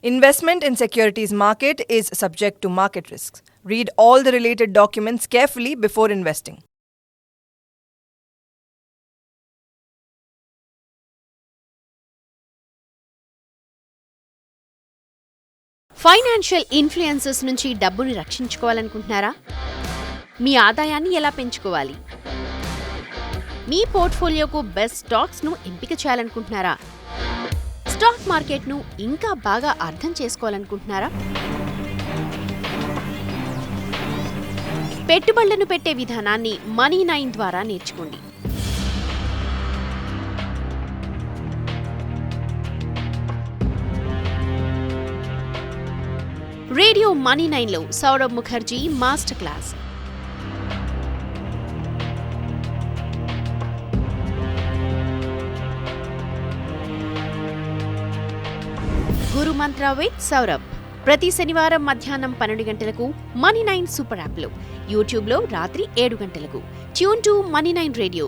Investment in securities market is subject to market risks. Read all the related documents carefully before investing. Financial influencers నుంచి డబ్బుని రక్షించుకోవాలనుకుంటున్నారా? మీ ఆదాయాన్ని ఎలా పెంచుకోవాలి? మీ పోర్ట్ఫోలియోకు best స్టాక్స్ను ఎంపిక చేయాలనుకుంటున్నారా? స్టాక్ మార్కెట్ను ఇంకా బాగా అర్థం చేసుకోవాలనుకుంటున్నారా? పెట్టుబడులను పెట్టే విధానాన్ని Money9 ద్వారా నేర్చుకోండి. రేడియో Money9లో Saurabh Mukherjee master class. Guru Mantra with Saurabh ప్రతి శనివారం మధ్యాహ్నం 12 గంటలకు Money9 సూపర్ యాప్లో, యూట్యూబ్లో రాత్రి 7 గంటలకు. Tune to Money9 radio.